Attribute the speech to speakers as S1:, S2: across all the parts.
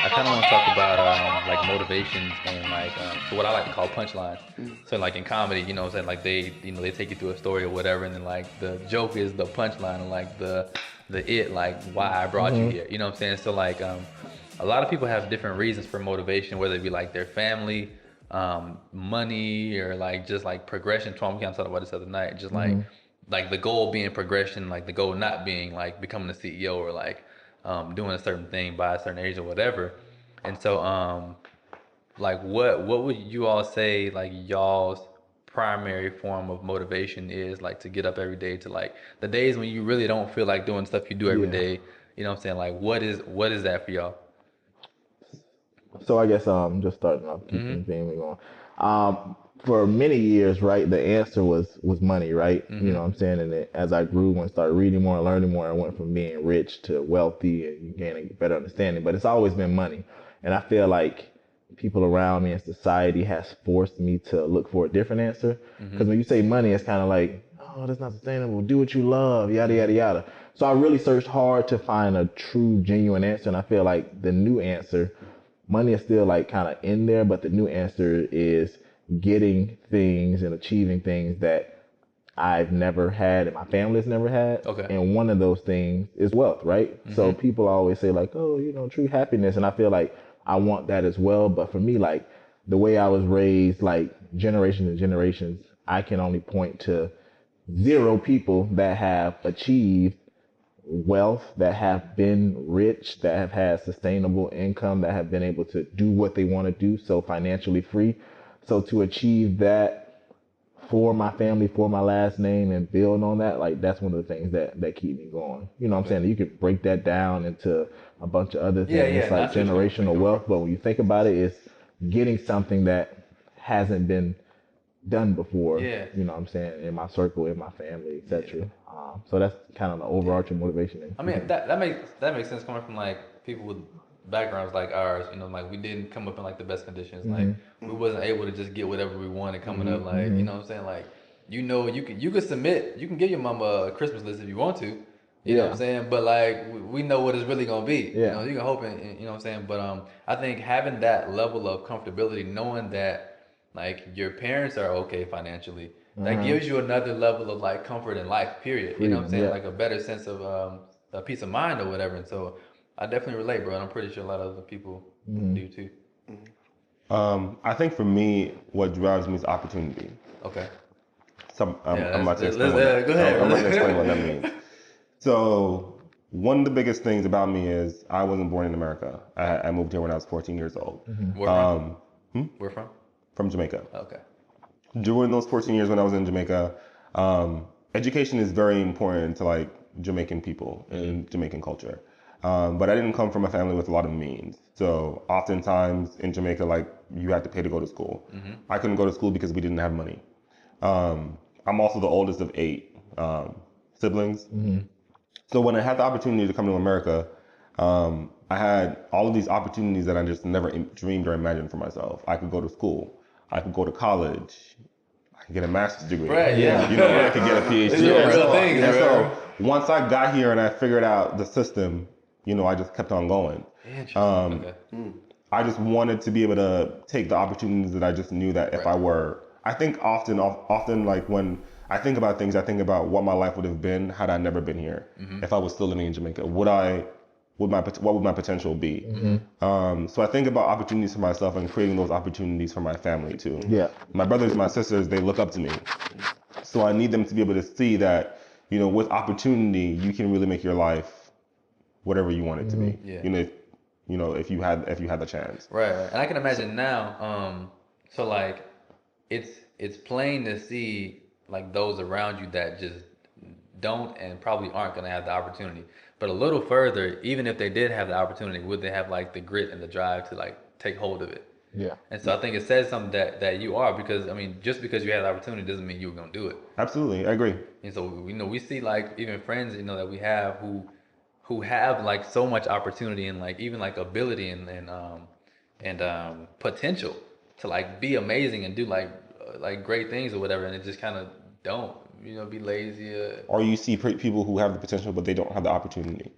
S1: I kind of want to talk about like motivations and like so what I like to call punchlines. So like in comedy, you know, what I'm saying like they take you through a story or whatever, and then like the joke is the punchline, and like the like why I brought you here. You know what I'm saying? So like a lot of people have different reasons for motivation, whether it be like their family, money, or like just like progression. Tom, we kind of talked about this other night. Just like the goal being progression, like the goal not being like becoming a CEO or like doing a certain thing by a certain age or whatever. And so like what would you all say like y'all's primary form of motivation is, like to get up every day, to like the days when you really don't feel like doing stuff you do every
S2: Yeah.
S1: day, you know what I'm saying? Like what is that for y'all?
S2: So I guess just starting off, keeping the theme going. For many years, right, the answer was money, right? You know what I'm saying? And as I grew and started reading more and learning more, I went from being rich to wealthy and gaining better understanding. But it's always been money, and I feel like people around me and society has forced me to look for a different answer. Because when you say money, it's kind of like, oh, that's not sustainable. Do what you love, yada yada yada. So I really searched hard to find a true, genuine answer, and I feel like the new answer, money is still like kind of in there, but the new answer is getting things and achieving things that I've never had and my family's never had.
S1: Okay.
S2: And one of those things is wealth, right? So people always say like, oh, you know, true happiness. And I feel like I want that as well. But for me, like the way I was raised, like generations and generations, I can only point to zero people that have achieved wealth, that have been rich, that have had sustainable income, that have been able to do what they want to do, so financially free. So to achieve that for my family, for my last name, and build on that, like that's one of the things that keep me going. You know what I'm saying? You could break that down into a bunch of other
S1: Yeah,
S2: things
S1: yeah, no, I
S2: like
S1: see where you're
S2: generational
S1: coming from.
S2: wealth, but when you think about it, it's getting something that hasn't been done before,
S1: Yeah.
S2: you know what I'm saying, in my circle, in my family,
S1: Yeah.
S2: etc. So that's kind of the
S1: Yeah.
S2: overarching motivation.
S1: I
S2: You
S1: mean
S2: can,
S1: that makes sense coming from like people with backgrounds like ours. You know, like we didn't come up in like the best conditions. Like we wasn't able to just get whatever we wanted coming up. Like you know what I'm saying. Like you could submit. You can give your mama a Christmas list if you want to. You know what I'm
S2: yeah,
S1: saying. But like we know what it's really gonna be. You
S2: yeah,
S1: know, you can hope and you know what I'm saying. But I think having that level of comfortability, knowing that like your parents are okay financially, that gives you another level of like comfort in life, period. You know what I'm
S2: freedom,
S1: saying?
S2: yeah.
S1: Like a better sense of a peace of mind or whatever. And so I definitely relate, bro. And I'm pretty sure a lot of other people do too.
S3: I think for me, what drives me is opportunity.
S1: Okay.
S3: So
S1: Yeah,
S3: I'm
S1: that's,
S3: about to
S1: let's,
S3: explain what
S1: go
S3: I'm about to explain what that
S1: ahead.
S3: means. So one of the biggest things about me is I wasn't born in America. I moved here when I was 14 years old,
S1: Where from? Where from?
S3: from Jamaica.
S1: Okay.
S3: During those 14 years when I was in Jamaica, education is very important to like Jamaican people and Jamaican culture. But I didn't come from a family with a lot of means. So oftentimes in Jamaica, like you had to pay to go to school. I couldn't go to school because we didn't have money. I'm also the oldest of eight siblings. So when I had the opportunity to come to America, I had all of these opportunities that I just never dreamed or imagined for myself. I could go to school. I could go to college. I could get a master's degree.
S1: Right, yeah.
S3: You know, I could get a
S1: These
S3: PhD.
S1: are
S3: And
S1: real
S3: so,
S1: things,
S3: and
S1: bro.
S3: so once I got here and I figured out the system, you know, I just kept on going.
S1: Interesting. Okay.
S3: I just wanted to be able to take the opportunities that I just knew that if
S1: Right.
S3: I were, I think often like when I think about things, I think about what my life would have been had I never been here. If I was still living in Jamaica, what would my potential be? So I think about opportunities for myself and creating those opportunities for my family too.
S2: Yeah.
S3: My brothers, my sisters, they look up to me. So I need them to be able to see that, you know, with opportunity, you can really make your life whatever you want it to be.
S1: Yeah.
S3: You know, if you had the chance.
S1: Right, right. And I can imagine now, so like it's plain to see like those around you that just don't and probably aren't gonna have the opportunity. But a little further, even if they did have the opportunity, would they have like the grit and the drive to like take hold of it?
S2: Yeah.
S1: And so I think it says something that you are, because I mean, just because you had the opportunity doesn't mean you were gonna do it.
S3: Absolutely, I agree.
S1: And so we see like even friends that we have who have like so much opportunity and like even like ability and potential to like be amazing and do like great things or whatever, and it just kind of don't be lazy.
S3: Or you see people who have the potential but they don't have the opportunity.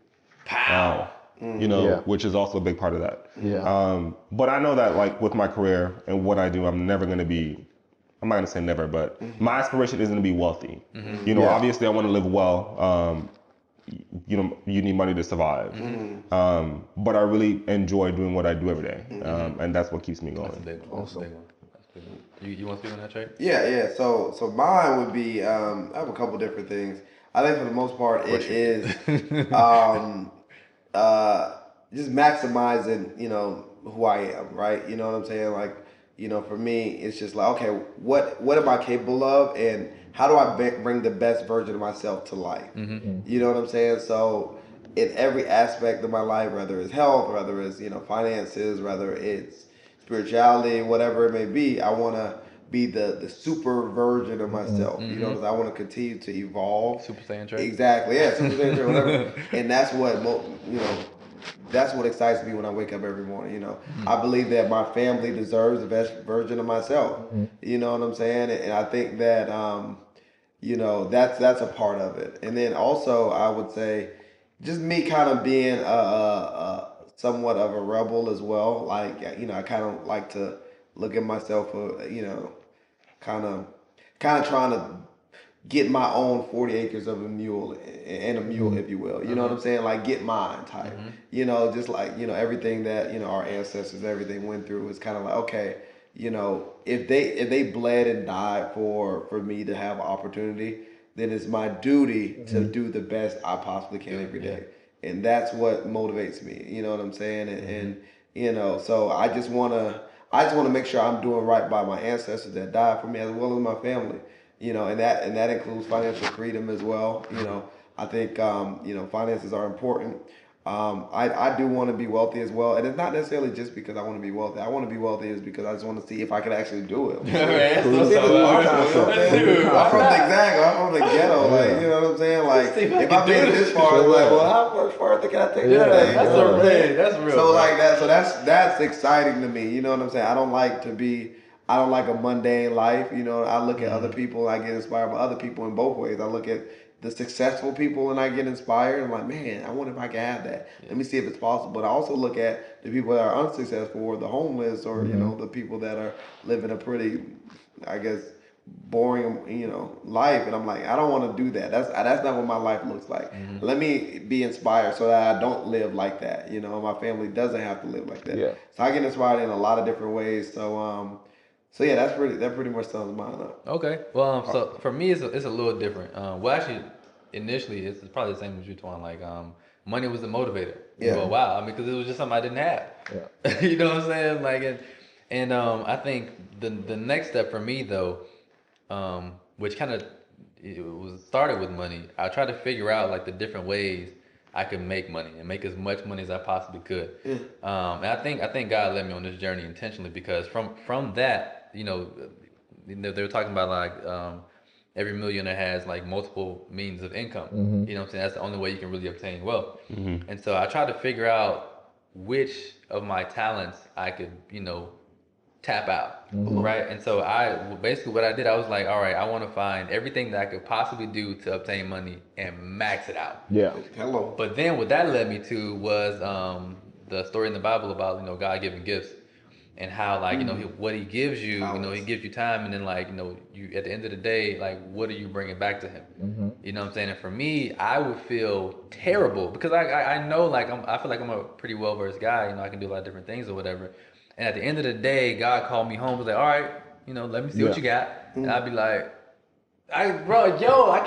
S1: Pow.
S3: you know, which is also a big part of that. But I know that like with my career and what I do, I'm not going to say never, but my aspiration isn't to be wealthy. You know, obviously I want to live well. You know, you need money to survive. But I really enjoy doing what I do every day. And that's what keeps me going.
S1: That's a big one. Awesome. That's a big one. That's a big one. You want to speak on that, Trey?
S4: Yeah. So mine would be I have a couple different things. I think for the most part it is just maximizing, you know, who I am, right? You know what I'm saying? Like, you know, for me, it's just like, okay, what am I capable of, and how do I bring the best version of myself to life? You know what I'm saying? So, in every aspect of my life, whether it's health, whether it's, you know, finances, whether it's spirituality, whatever it may be, I want to be the super version of myself. You know, 'cause I want to continue to evolve.
S1: Super Saiyan Trey?
S4: Exactly, yeah, Super Saiyan Trey, whatever. And that's what, you know, that's what excites me when I wake up every morning. You know, I believe that my family deserves the best version of myself. You know what I'm saying? And I think that you know, that's a part of it. And then also, I would say, just me kind of being somewhat of a rebel as well. Like, you know, I kind of like to look at myself, you know, kind of trying to get my own 40 acres of a mule and a mule, if you will. You know what I'm saying? Like, get mine type. You know, just like, you know, everything that, you know, our ancestors, everything went through is kind of like, okay, you know, if they bled and died for me to have opportunity, then it's my duty to do the best I possibly can every day. And that's what motivates me. You know what I'm saying? And you know, so I just want to make sure I'm doing right by my ancestors that died for me, as well as my family. You know, and that includes financial freedom as well. You know, I think you know, finances are important. I do want to be wealthy as well, and it's not necessarily just because I want to be wealthy. I want to be wealthy is because I just want to see if I can actually do it. I'm from the ghetto, like, you know what I'm saying? Like, if I made it this far, it's like, well, how much further can I take this thing?
S1: That's a real. That's real.
S4: So like that, so that's exciting to me. You know what I'm saying? I don't like a mundane life. You know, I look at other people, I get inspired by other people in both ways. I look at the successful people and I get inspired. I'm like, man, I wonder if I can have that. Let me see if it's possible. But I also look at the people that are unsuccessful, or the homeless, or you know, the people that are living a pretty, I guess, boring, you know, life. And I'm like, I don't want to do that. That's not what my life looks like. Let me be inspired so that I don't live like that. You know, my family doesn't have to live like that. So I get inspired in a lot of different ways. So yeah, that pretty much sums mine up.
S1: Okay. Well, so for me, it's a little different. Well, actually, initially, it's probably the same as you, Twan. Like, money was the motivator.
S4: Yeah.
S1: For a while. I mean, because it was just something I didn't have. Yeah. You know what I'm saying? Like, and I think the next step for me though, which kind of it was started with money. I tried to figure out like the different ways I could make money and make as much money as I possibly could. And I think God led me on this journey intentionally, because from that, you know, they were talking about like every millionaire has like multiple means of income. You know what I'm saying? That's the only way you can really obtain wealth. And so I tried to figure out which of my talents I could, you know, tap out, right? And so basically what I did, I was like, all right, I want to find everything that I could possibly do to obtain money and max it out.
S2: Yeah.
S4: Hello.
S1: But then what that led me to was the story in the Bible about, you know, God giving gifts, and how, like, you know, what he gives you, you know, he gives you time, and then, like, you know, you at the end of the day, like, what are you bringing back to him? You know what I'm saying? And for me, I would feel terrible, because I know, like, I feel like I'm a pretty well-versed guy, you know, I can do a lot of different things or whatever. And at the end of the day, God called me home, was like, all right, you know, let me see what you got. And I'd be like, I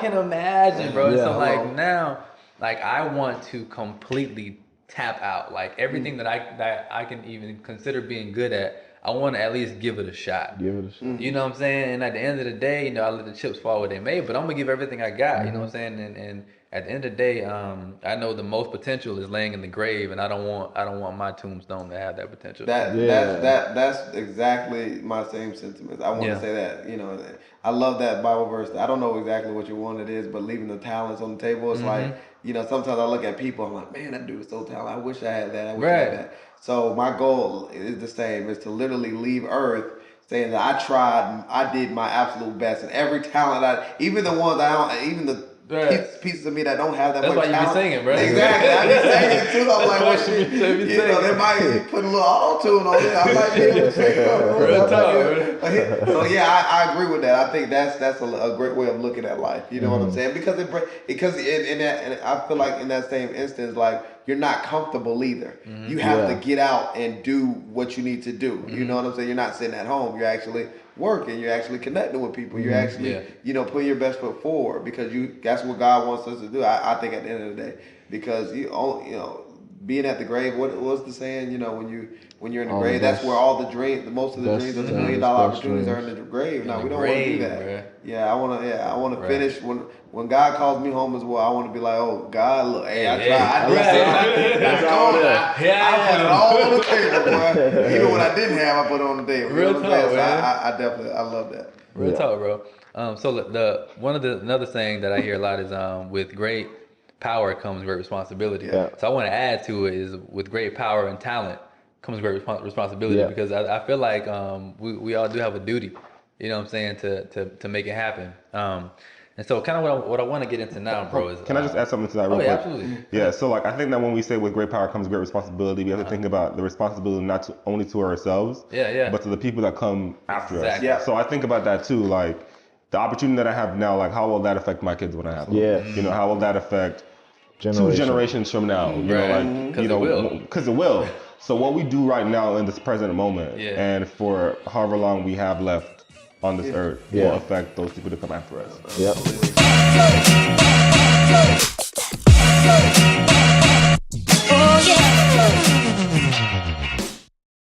S1: can't imagine, bro. And so, like, now, like, I want to completely tap out, like everything that I can even consider being good at. I want to at least give it a shot. You know what I'm saying? And at the end of the day, you know, I let the chips fall where they may, but I'm gonna give everything I got. You know what I'm saying? And at the end of the day, I know the most potential is laying in the grave, and I don't want my tombstone to have that potential.
S4: That's exactly my same sentiments. I want to say that, you know, I love that Bible verse. I don't know exactly what you want it is, but leaving the talents on the table, it's like, you know, sometimes I look at people, I'm like, man, that dude is so talented. I wish I had that. I wish I had that. So my goal is the same, is to literally leave Earth saying that I did my absolute best, and every talent even the ones I don't, even
S1: Right.
S4: pieces of me that don't have that
S1: That's
S4: much
S1: why you be
S4: talent.
S1: singing, bro.
S4: Exactly. I be singing too. I'm like, well,
S1: That's why you
S4: shit,
S1: be
S4: you know,
S1: singing.
S4: they might put a little auto-tune on it. I might be able to sing.
S1: Real talk,
S4: So yeah, I agree with that. I think that's a great way of looking at life. You know what I'm saying? Because and I feel like in that same instance, like you're not comfortable either. You have to get out and do what you need to do. You know what I'm saying? You're not sitting at home. You're actually working. You're actually connecting with people. You're actually putting your best foot forward because that's what God wants us to do. I think at the end of the day, because being at the grave, what's the saying? You know, when you're in the grave, that's where all the most of the dreams of the $1 million opportunities are in the grave. Now we don't want to do that.
S1: Bro.
S4: Yeah, I want to finish when God calls me home as well. I want to be like, oh God, look, hey, I tried. I put it all on the table, boy. Even when I didn't have, I put it on the table.
S1: Real talk,
S4: man.
S1: man.
S4: I definitely love that.
S1: Real talk, bro. So another saying that I hear a lot is with great power comes great responsibility.
S2: Yeah.
S1: So I want to add to it is with great power and talent comes great responsibility because I feel like we all do have a duty, you know what I'm saying, to make it happen. And so kind of what I want to get into now, bro, is
S3: Can I just add something to that real
S1: yeah,
S3: quick?
S1: absolutely.
S3: Yeah, so like I think that when we say with great power comes great responsibility, we have to think about the responsibility not only to ourselves, but to the people that come after us.
S1: Exactly.
S3: So I think about that too, like the opportunity that I have now, like how will that affect my kids when I have them?
S2: Yes.
S3: You know, how will that affect 2
S2: Generation.
S3: generations from now? You know, like
S1: Because it will.
S3: Because it will. So what we do right now in this present moment, and for however long we have left on this earth, will affect those people that come after us.
S2: Yep.